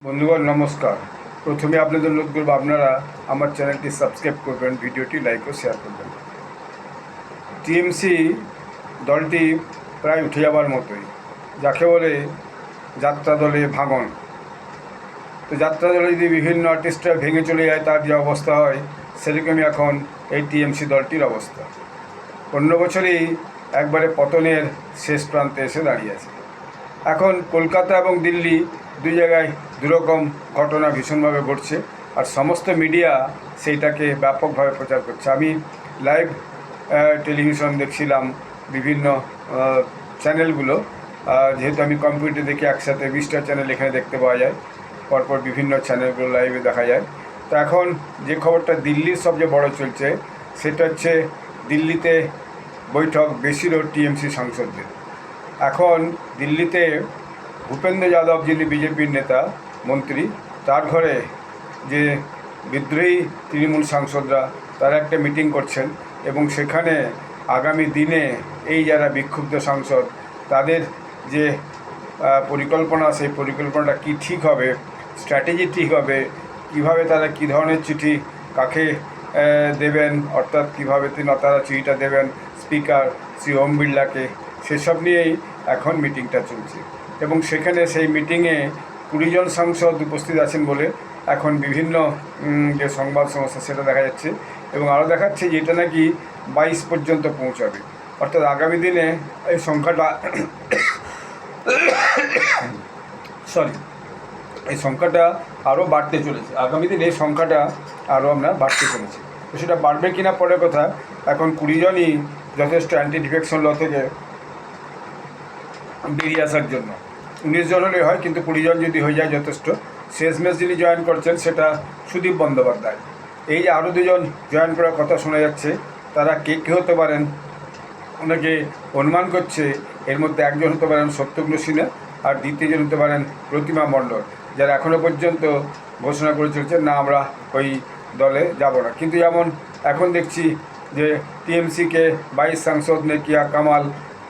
বন্ধুগণ নমস্কার। প্রথমে আপনাদের অনুরোধ করব আপনারা আমার চ্যানেলটি সাবস্ক্রাইব করবেন, ভিডিওটি লাইক ও শেয়ার করবেন। টিএমসি দলটি প্রায় উঠে যাবার মতোই, যাকে বলে যাত্রা দলে ভাঙন। তো যাত্রা দলে যদি বিভিন্ন আর্টিস্টরা ভেঙে চলে যায় তার যে অবস্থা হয়, সেরকমই এখন এই টিএমসি দলটির অবস্থা। অন্য বছরই একবারে পতনের শেষ প্রান্তে এসে দাঁড়িয়েছে। এখন কলকাতা এবং দিল্লি দুই জায়গায় দুরকম ঘটনা ভীষণভাবে ঘটছে, আর সমস্ত মিডিয়া সেইটাকে ব্যাপকভাবে প্রচার করছে। আমি লাইভ টেলিভিশন দেখছিলাম, বিভিন্ন চ্যানেলগুলো, যেহেতু আমি কম্পিউটার দেখি, একসাথে 20টা চ্যানেল এখানে দেখতে পাওয়া যায়, পরপর বিভিন্ন চ্যানেলগুলো লাইভে দেখা যায়। তো এখন যে খবরটা দিল্লির সবচেয়ে বড় চলছে, সেটা হচ্ছে দিল্লিতে বৈঠক বেশিরও টিএমসি সাংসদদের। এখন দিল্লিতে ভূপেন্দ্র যাদব, যিনি বিজেপির নেতা মন্ত্রী, তার ঘরে যে বিদ্রোহী তৃণমূল সাংসদরা তারা একটা মিটিং করছেন, এবং সেখানে আগামী দিনে এই যারা বিক্ষুব্ধ সাংসদ তাদের যে পরিকল্পনা, সেই পরিকল্পনাটা কি ঠিক হবে, স্ট্র্যাটেজি ঠিক হবে, কিভাবে তারা কী ধরনের চিঠি কাকে দেবেন, অর্থাৎ কীভাবে তারা চিঠিটা দেবেন স্পিকার শ্রী ওম বিড়লাকে, সেসব নিয়েই এখন মিটিংটা চলছে। এবং সেখানে সেই মিটিংয়ে 20 জন সাংসদ উপস্থিত আছেন বলে এখন বিভিন্ন যে সংবাদ সংস্থা সেটা দেখা যাচ্ছে, এবং আরও দেখাচ্ছে যে এটা নাকি 22 পর্যন্ত পৌঁছাবে। অর্থাৎ আগামী দিনে এই সংখ্যাটা এই সংখ্যাটা আরও বাড়তে চলেছে। আগামী দিনে এই সংখ্যাটা আরও আমরা বাড়তে চলেছে। তো সেটা বাড়বে কিনা পরের কথা। এখন 20 জনই যথেষ্ট অ্যান্টি ডিফেকশন ল থেকে বেরিয়ে আসার জন্য। 19 জন হলে হয়, কিন্তু 20 জন যদি হয়ে যায় যথেষ্ট। শেষমেশ যিনি জয়েন করছেন সেটা সুদীপ বন্দ্যোপাধ্যায়। এই যে আরও 2 জন জয়েন করার কথা শোনা যাচ্ছে, তারা কে কে হতে পারেন? অনেকে অনুমান করছে এর মধ্যে একজন হতে পারেন সত্যগ্ন সিনহা, আর দ্বিতীয়জন হতে পারেন প্রতিমা মণ্ডল, যারা এখনও পর্যন্ত ঘোষণা করে চলছেন না আমরা ওই দলে যাব না। কিন্তু যেমন এখন দেখছি যে टीएमसी के 22 सांसद ने किया कमाल,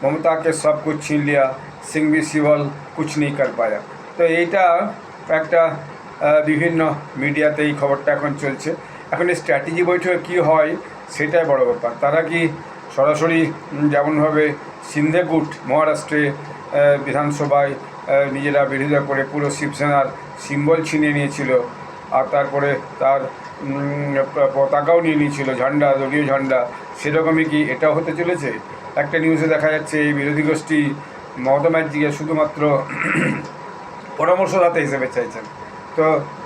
ममता के सब कुछ छीन लिया, सिंघवी सिवल कुछ नहीं कर पाया। তো এইটা একটা বিভিন্ন মিডিয়াতে এই খবরটা এখন চলছে। এখন এই স্ট্র্যাটেজি বৈঠকে কী হয় সেটাই বড় ব্যাপার। তারা কি সরাসরি যেমনভাবে সিন্ধেগুট মহারাষ্ট্রে বিধানসভায় নিজেরা বিরোধিতা করে পুরো শিবসেনার সিম্বল ছিনিয়ে নিয়েছিল, আর তারপরে তার পতাকাও নিয়ে নিয়েছিল, ঝান্ডা, দলীয় ঝান্ডা, সেরকমই কি এটাও হতে চলেছে? একটা নিউজে দেখা যাচ্ছে এই বিরোধী গোষ্ঠী মমতা ব্যানার্জিকে শুধুমাত্র পরামর্শদাতা হিসেবে চাইছেন। তো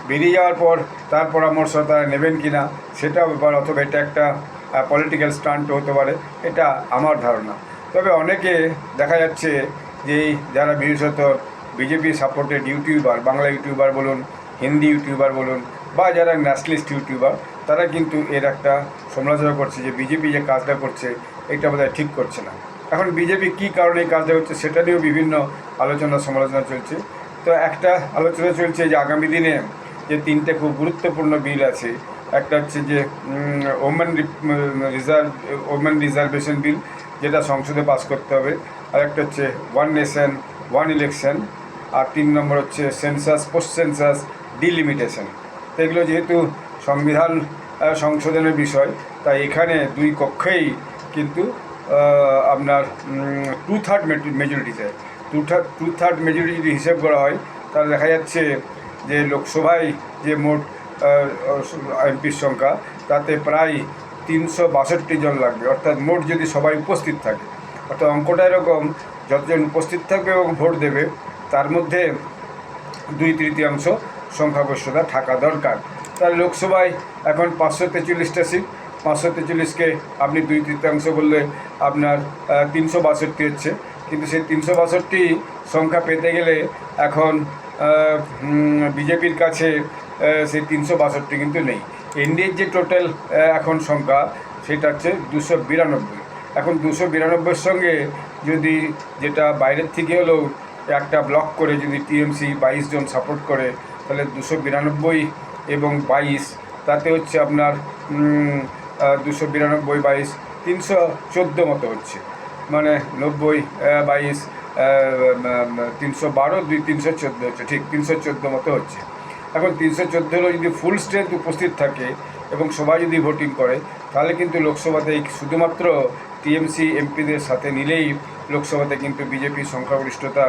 বেরিয়ে যাওয়ার পর তার পরামর্শ তারা নেবেন কি না সেটাও ব্যাপার, অথবা এটা একটা পলিটিক্যাল স্টান্টও হতে পারে, এটা আমার ধারণা। তবে অনেকে দেখা যাচ্ছে যে যারা বিশেষত BJP supported YouTuber, Bangla YouTuber বলুন, হিন্দি ইউটিউবার বলুন, বা যারা ন্যাশনালিস্ট ইউটিউবার, তারা কিন্তু এর একটা সমালোচনা করছে যে বিজেপি যে কাজটা করছে এটা বোধহয় ঠিক করছে না। এখন বিজেপি কী কারণে এই কাজটা হচ্ছে সেটা নিয়েও বিভিন্ন আলোচনা সমালোচনা চলছে। তো একটা আলোচনা চলছে যে আগামী দিনে যে 3টে খুব গুরুত্বপূর্ণ বিল আছে, একটা হচ্ছে যে ওমেন রিজার্ভেশন বিল, যেটা সংসদে পাস করতে হবে, আর একটা হচ্ছে 1 নেশন 1 ইলেকশন, আর 3 নম্বর হচ্ছে সেন্সাস, পোস্ট সেন্সাস ডিলিমিটেশন। তো এগুলো যেহেতু সংবিধান সংশোধনের বিষয়, তাই এখানে 2 কক্ষেই কিন্তু আপনার 2/3 মেজরিটি চাই। 2/3 মেজরিটি যদি হিসেব করা হয়, তাহলে দেখা যাচ্ছে যে লোকসভায় যে মোট এমপির সংখ্যা, তাতে প্রায় 362 জন লাগবে। অর্থাৎ মোট যদি সবাই উপস্থিত থাকে, অর্থাৎ অঙ্কটা এরকম, যতজন উপস্থিত থাকবে এবং ভোট দেবে তার মধ্যে 2/3 সংখ্যাগরিষ্ঠতা থাকা দরকার। তাহলে লোকসভায় এখন 543টা সিট, 543কে আপনি 2/3 বললে আপনার 362 হচ্ছে। কিন্তু সেই 362 সংখ্যা পেতে গেলে এখন বিজেপির কাছে সেই 362 কিন্তু নেই। এনডিএর যে টোটাল এখন সংখ্যা সেটা হচ্ছে 292। এখন 292-র সঙ্গে যদি যেটা বাইরের থেকে হলেও একটা ব্লক করে যদি টিএমসি 22 জন সাপোর্ট করে, তাহলে 292 এবং 22, তাতে হচ্ছে আপনার 292, 22, 314 মতো হচ্ছে, মানে 90, 22, 312, 314 হচ্ছে, ঠিক 314 মতো হচ্ছে। এখন 314 যদি ফুল স্ট্রেংথ উপস্থিত থাকে এবং সবাই যদি ভোটিং করে, তাহলে কিন্তু লোকসভাতে শুধুমাত্র টিএমসি এমপিদের সাথে নিলেই লোকসভাতে কিন্তু বিজেপির সংখ্যাগরিষ্ঠতা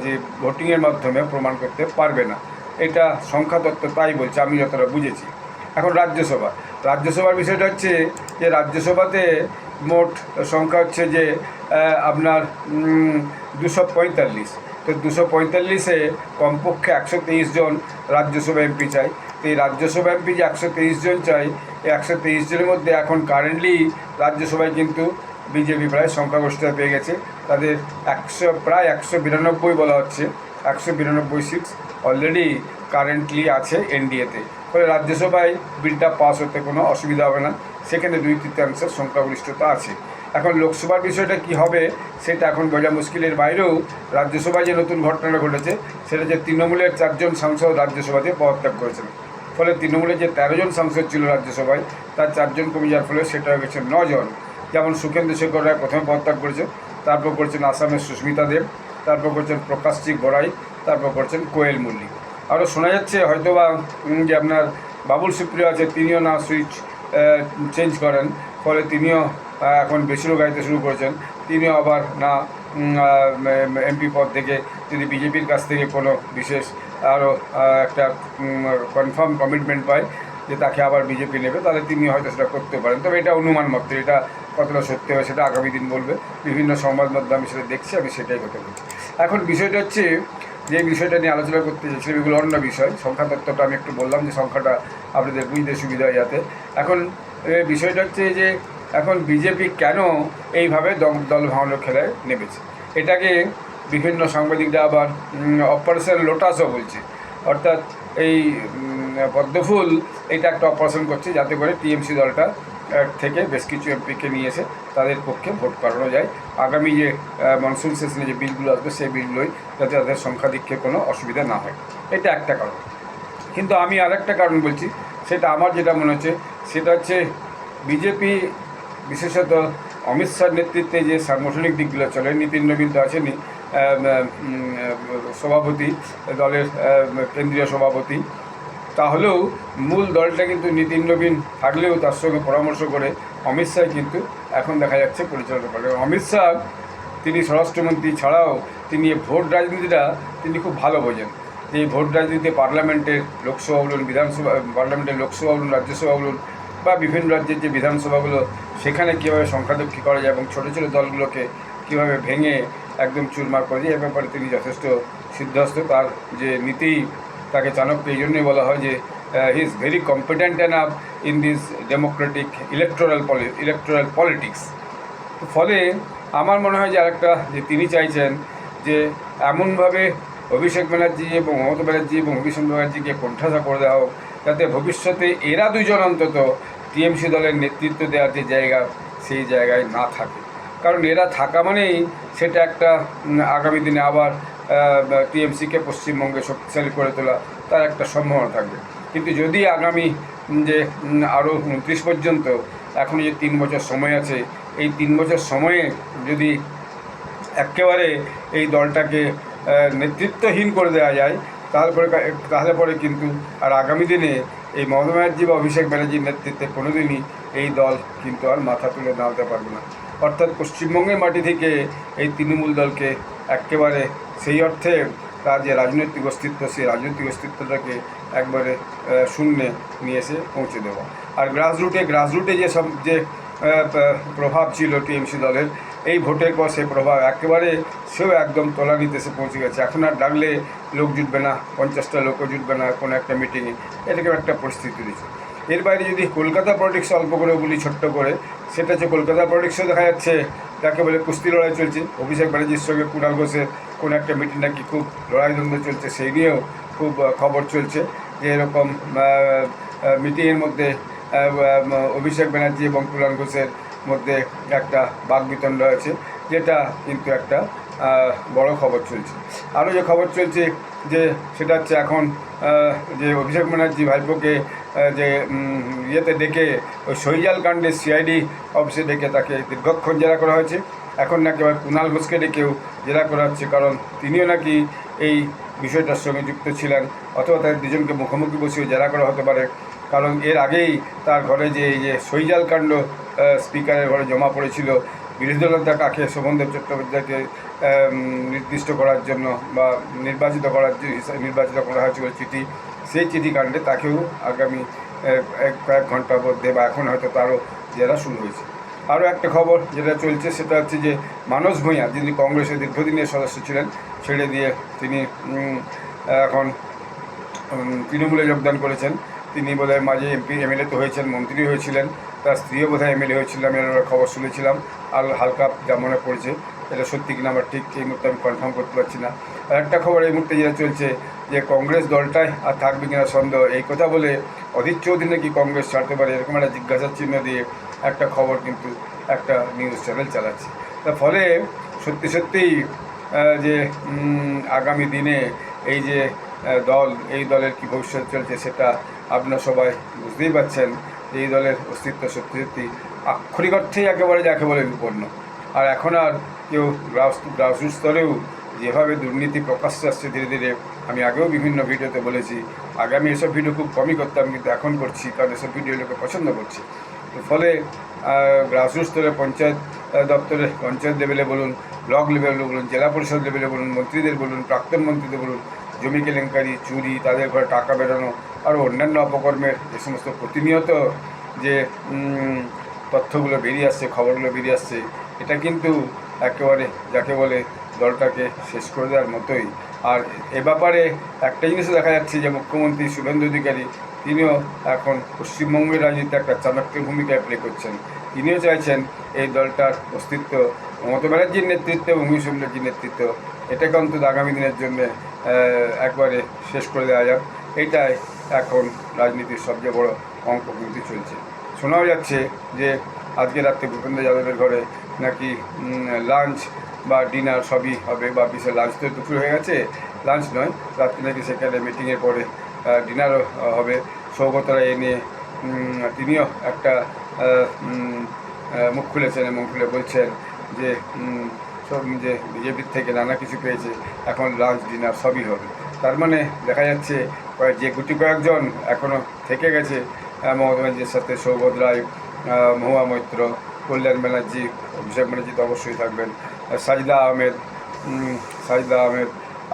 যে ভোটিংয়ের মাধ্যমে প্রমাণ করতে পারবে না। এটা সংখ্যাতত্ত্ব তাই বলছে, আমি যতটা বুঝেছি। এখন রাজ্যসভার বিষয়টা হচ্ছে যে রাজ্যসভাতে মোট সংখ্যা হচ্ছে যে আপনার 245। তো 245-এ কমপক্ষে 123 জন রাজ্যসভা এমপি চাই। তো এই রাজ্যসভা এমপি যে 123 জন চাই, এই 123 জনের মধ্যে এখন কারেন্টলি রাজ্যসভায় কিন্তু বিজেপি প্রায় সংখ্যাগরিষ্ঠতা পেয়ে গেছে। তাদের প্রায় 192 বলা হচ্ছে, 192 সিট অলরেডি কারেন্টলি আছে এনডিএতে। ফলে রাজ্যসভায় বিলটা পাস হতে কোনো অসুবিধা হবে না, সেখানে 2/3 সংখ্যাগরিষ্ঠতা আছে। এখন লোকসভার বিষয়টা কি হবে সেটা এখন বোঝা মুশকিলের বাইরেও রাজ্যসভায় যে নতুন ঘটনাটা ঘটেছে সেটা যে তৃণমূলের 4 জন সাংসদ রাজ্যসভাতে পদত্যাগ করেছেন। ফলে তৃণমূলের যে 13 জন সাংসদ ছিল রাজ্যসভায়, তার 4 জন কমে যাওয়ার ফলে সেটা হয়ে গেছে 9 জন। যেমন সুখেন্দু শেখর রায় প্রথমে পদত্যাগ করেছে, তারপর করছেন আসামের সুস্মিতা দেব, তারপর করছেন প্রকাশজিৎ বড়াই, তারপর করছেন কোয়েল মল্লিক। আরও শোনা যাচ্ছে হয়তোবা যে আপনার বাবুল সুপ্রিয় আছে, তিনিও না সুইচ চেঞ্জ করেন, ফলে তিনিও এখন বেশিরভাগ গাইতে শুরু করেছেন। তিনিও আবার না এমপি পদ থেকে যদি বিজেপির কাছ থেকে কোনো বিশেষ আরও একটা কনফার্ম কমিটমেন্ট পায় যে তাকে আবার বিজেপি নেবে, তাহলে তিনি হয়তো সেটা করতে পারেন। তবে এটা অনুমান মাত্র, এটা কতটা সত্যি হবে সেটা আগামী দিন বলবে। বিভিন্ন সংবাদ মাধ্যমে আমি সেটা দেখছি, আমি সেটাই কথা বলছি। এখন বিষয়টা হচ্ছে যে বিষয়টা নিয়ে আলোচনা করতে চাইছিলাম, এগুলো অন্য বিষয়। সংখ্যাতত্ত্বটা আমি একটু বললাম যে সংখ্যাটা আপনাদের বুঝতে সুবিধা হয় যাতে। এখন বিষয়টা হচ্ছে যে এখন বিজেপি কেন এইভাবে দল ভাঙানোর খেলায় নেমেছে, এটাকে বিভিন্ন সাংবাদিকরা আবার অপারেশন লোটাসও বলছে। অর্থাৎ এই পদ্মফুল এটা একটা অপারেশন করছে যাতে করে টিএমসি দলটা থেকে বেশ কিছু এমপিকে নিয়ে এসে তাদের পক্ষে ভোট করানো যায়। আগামী যে মনসুন সেশনে যে বিলগুলো আসবে সেই বিলগুলোই যাতে তাদের সংখ্যাধিক্যে কোনো অসুবিধা না হয়, এটা একটা কারণ। কিন্তু আমি আরেকটা কারণ বলছি, সেটা আমার যেটা মনে হচ্ছে সেটা হচ্ছে বিজেপি বিশেষত অমিত শাহর নেতৃত্বে যে সাংগঠনিক দিকগুলো চলে, নীতিন নবীন তো আছেনই সভাপতি, দলের কেন্দ্রীয় সভাপতি, তাহলেও মূল দলটা কিন্তু নীতিন নবীন থাকলেও তার সঙ্গে পরামর্শ করে অমিত শাহ কিন্তু এখন দেখা যাচ্ছে পরিচালনা করে। অমিত শাহ তিনি স্বরাষ্ট্রমন্ত্রী ছাড়াও তিনি ভোট রাজনীতিটা তিনি খুব ভালো বোঝেন। এই ভোট রাজনীতিতে পার্লামেন্টের লোকসভা বলুন, বিধানসভা, পার্লামেন্টের লোকসভা বলুন, রাজ্যসভা বলুন, বা বিভিন্ন রাজ্যের যে বিধানসভাগুলো সেখানে কীভাবে সংখ্যাধিক্য করা যায় এবং ছোটো ছোটো দলগুলোকে কীভাবে ভেঙে একদম চুরমার করে যায়, এ ব্যাপারে তিনি যথেষ্ট সিদ্ধহস্ত। তার যে নীতি, তাকে চাণক্য এই জন্যই বলা হয় যে he is very competent enough in this Democratic electoral politics. ফলে আমার মনে হয় যে আরেকটা যে তিনি চাইছেন যে এমনভাবে অভিষেক ব্যানার্জি এবং মমতা ব্যানার্জি এবং অভিষেক ব্যানার্জিকে কোণঠাসা করে দেওয়া হোক যাতে ভবিষ্যতে এরা দুজন অন্তত টিএমসি দলের নেতৃত্ব দেওয়ার যে জায়গা সেই জায়গায় না থাকে। কারণ এরা থাকা মানেই সেটা একটা আগামী দিনে আবার টিএমসিকে পশ্চিমবঙ্গে শক্তিশালী করে তোলা তার একটা সম্ভাবনা থাকবে। কিন্তু যদি আগামী যে আরও 29 পর্যন্ত এখনও যে 3 বছর সময় আছে, এই 3 বছর সময়ে যদি একেবারে এই দলটাকে নেতৃত্বহীন করে দেওয়া যায় তাহলে পরে কিন্তু আর আগামী দিনে এই মমতা ব্যানার্জি বা অভিষেক ব্যানার্জির নেতৃত্বে কোনোদিনই এই দল কিন্তু আর মাথা তুলে দাঁড়াতে পারবে না। অর্থাৎ পশ্চিমবঙ্গের মাটি থেকে এই তৃণমূল দলকে একেবারে সেই অর্থে তার যে রাজনৈতিক অস্তিত্ব, সেই রাজনৈতিক অস্তিত্বটাকে একবারে শূন্যে নিয়ে এসে পৌঁছে দেওয়া। আর গ্রাসরুটে যে প্রভাব ছিল টিএমসি দলের, এই ভোটের পর সেই প্রভাব একেবারে সেও একদম তলানিতে এসে পৌঁছে গেছে। এখন আর ডাকলে লোক জুটবে না, 50টা লোকও জুটবে না কোনো একটা মিটিংয়ে, এরকম একটা পরিস্থিতি রয়েছে। এর বাইরে যদি কলকাতা পলিটিক্স অল্প করে বলি ছোট্ট করে, সেটা হচ্ছে কলকাতা পলিটিক্সও দেখা যাচ্ছে যাকে বলে কুস্তি লড়াই চলছে। অভিষেক ব্যানার্জির সঙ্গে কুণাল ঘোষের কোনো একটা মিটিং নাকি খুব লড়াইদ্বন্দ্ব চলছে, সেই নিয়েও খুব খবর চলছে যে এরকম মিটিংয়ের মধ্যে অভিষেক ব্যানার্জি এবং কুণাল ঘোষের মধ্যে একটা বাকবিতণ্ড আছে, যেটা কিন্তু একটা বড় খবর চলছে। আরও যে খবর চলছে যে সেটা হচ্ছে এখন যে অভিষেক ব্যানার্জি ভাইপোকে যে ইয়েতে ডেকে ওই সহিজাল কাণ্ডে সিআইডি অফিসে ডেকে তাকে দীর্ঘক্ষণ জেরা করা হয়েছে। এখন নাকি আবার কুণাল ঘোষকে ডেকেও জেরা করা হচ্ছে, কারণ তিনিও নাকি এই বিষয়টার সঙ্গে যুক্ত ছিলেন, অথবা তাদের দুজনকে মুখোমুখি বসিয়ে জেরা করা হতে পারে। কারণ এর আগেই তার ঘরে যে এই যে শৈজাল কাণ্ড স্পিকারের ঘরে জমা পড়েছিল, বিরোধী দলনেতা কাকে শোভনদেব চট্টোপাধ্যায়কে নির্দিষ্ট করার জন্য বা নির্বাচিত করা হয়েছিল চিঠি, সেই চিঠি কাণ্ডে তাকেও আগামী কয়েক ঘন্টার মধ্যে বা এখন হয়তো তারও জেরা শুরু হয়েছে। আরও একটা খবর যেটা চলছে সেটা হচ্ছে যে মানস ভূঁইয়া, যিনি কংগ্রেসের দীর্ঘদিনের সদস্য ছিলেন, ছেড়ে দিয়ে তিনি এখন তৃণমূলে যোগদান করেছেন। তিনি বোধহয় মাঝে এমএলএ তো হয়েছেন, মন্ত্রী হয়েছিলেন, তার স্ত্রীও বোধহয় এমএলএ হয়েছিলাম, এর খবর শুনেছিলাম। আর হালকা যা মনে পড়ছে, এটা সত্যি কিনা আমার ঠিক এই মুহূর্তে আমি কনফার্ম করতে পারছি না। আর একটা খবর এই মুহূর্তে যেটা চলছে যে কংগ্রেস দলটাই আর থাকবে কিনা সন্দেহ, এই কথা বলে অধীর চৌধুরী নাকি কংগ্রেস ছাড়তে পারে, এরকম একটা জিজ্ঞাসার চিহ্ন দিয়ে একটা খবর কিন্তু একটা নিউজ চ্যানেল চালাচ্ছে। তার ফলে সত্যি সত্যিই যে আগামী দিনে এই যে এই দলের কী ভবিষ্যৎ চলছে সেটা আপনারা সবাই বুঝতেই পারছেন। এই দলের অস্তিত্ব সত্যি সত্যি আক্ষরিক অর্থেই একেবারে যাকে বলে বিপন্ন। আর এখন আর কেউ গ্রাসরুট স্তরেও যেভাবে দুর্নীতি প্রকাশ্যে আসছে ধীরে ধীরে, আমি আগেও বিভিন্ন ভিডিওতে বলেছি, আগে আমি এসব ভিডিও খুব কমই করতাম, কিন্তু এখন করছি, কারণ এসব ভিডিও লোকে পছন্দ করছে। ফলে গ্রাসরুট স্তরে পঞ্চায়েত দপ্তরে, পঞ্চায়েত লেভেলে বলুন, ব্লক লেভেলে বলুন, জেলা পরিষদ লেভেলে বলুন, মন্ত্রীদের বলুন, প্রাক্তন মন্ত্রীদের বলুন, জমি কেলেঙ্কারি, চুরি, তাদের ঘরে টাকা বেরোনো, আর অন্যান্য অপকর্মের যে সমস্ত প্রতিনিয়ত যে তথ্যগুলো বেরিয়ে আসছে, খবরগুলো বেরিয়ে আসছে, এটা কিন্তু একেবারে যাকে বলে দলটাকে শেষ করে দেওয়ার মতোই। আর এ ব্যাপারে একটা জিনিসও দেখা যাচ্ছে যে মুখ্যমন্ত্রী শুভেন্দু অধিকারী, তিনিও এখন পশ্চিমবঙ্গের রাজনীতিতে একটা চাণক্যের ভূমিকায় প্লে করছেন। তিনিও চাইছেন এই দলটার অস্তিত্ব মমতা ব্যানার্জির নেতৃত্ব এবং ভূমিসেন ব্যানার্জির নেতৃত্ব, এটাকে অন্তত আগামী দিনের জন্যে একবারে শেষ করে দেওয়া যাক। এইটাই এখন রাজনীতির সবচেয়ে বড় অঙ্ক কিন্তু চলছে। শোনাও যাচ্ছে যে আজকে রাত্রে ভূপেন্দ্র যাদবের ঘরে নাকি লাঞ্চ বা ডিনার সবই হবে, বা বিশেষ লাঞ্চ তো দুপুর হয়ে গেছে, লাঞ্চ নয়, রাত্রে নাকি সেখানে মিটিংয়ের পরে ডিনারও হবে। সৌগত রায় এ নিয়ে তিনিও একটা মুখ খুলেছেন এবং খুলে বলছেন যে যে বিজেপির থেকে নানা কিছু পেয়েছে, এখন লাঞ্চ ডিনার সবই হবে। তার মানে দেখা যাচ্ছে যে কয়েকজন এখনও থেকে গেছে মমতা ব্যানার্জির সাথে, সৌগত রায়, মহুয়া মৈত্র, কল্যাণ ব্যানার্জি, অভিষেক ব্যানার্জি তো অবশ্যই থাকবেন, সাজিদা আহমেদ,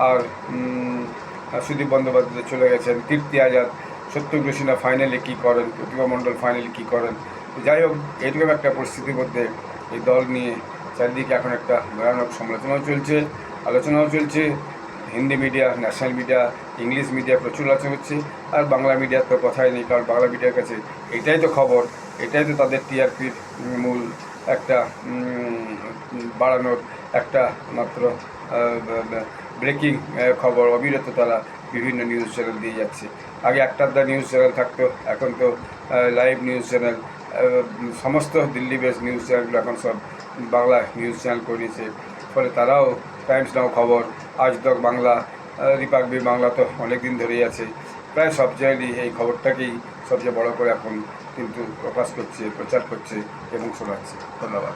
আর সুদীপ বন্দ্যোপাধ্যায় চলে গেছেন, কীর্তি আজাদ, সত্যব্রত সিনহা ফাইনালি কী করেন, প্রতিভা মণ্ডল ফাইনালি কী করেন। যাই হোক, এরকম একটা পরিস্থিতির মধ্যে এই দল নিয়ে চারিদিকে এখন একটা ভয়ানক সমালোচনাও চলছে, আলোচনাও চলছে। Hindi media, national media, English media প্রচুর আলোচনা হচ্ছে, আর বাংলা মিডিয়ার তো কথাই নেই, কারণ বাংলা মিডিয়ার কাছে এটাই তো খবর, এটাই তো তাদের টিআরপির মূল একটা বাড়ানোর একটা মাত্র ব্রেকিং খবর। অবিরত তারা বিভিন্ন নিউজ চ্যানেল দিয়ে যাচ্ছে। আগে একটা নিউজ চ্যানেল থাকতো, এখন তো লাইভ নিউজ চ্যানেল, সমস্ত দিল্লি বেস নিউজ চ্যানেলগুলো এখন সব বাংলা নিউজ চ্যানেল করে নিয়েছে। ফলে তারাও টাইমস নাও খবর, আজ তক বাংলা, রিপাবলিক বাংলা তো অনেক দিন ধরেই আছে, প্রায় সব জায়গায় এই খবরটাকেই সবচেয়ে বড় করে এখন কিন্তু প্রকাশ করছে, প্রচার করছে এবং শোনাচ্ছে। ধন্যবাদ।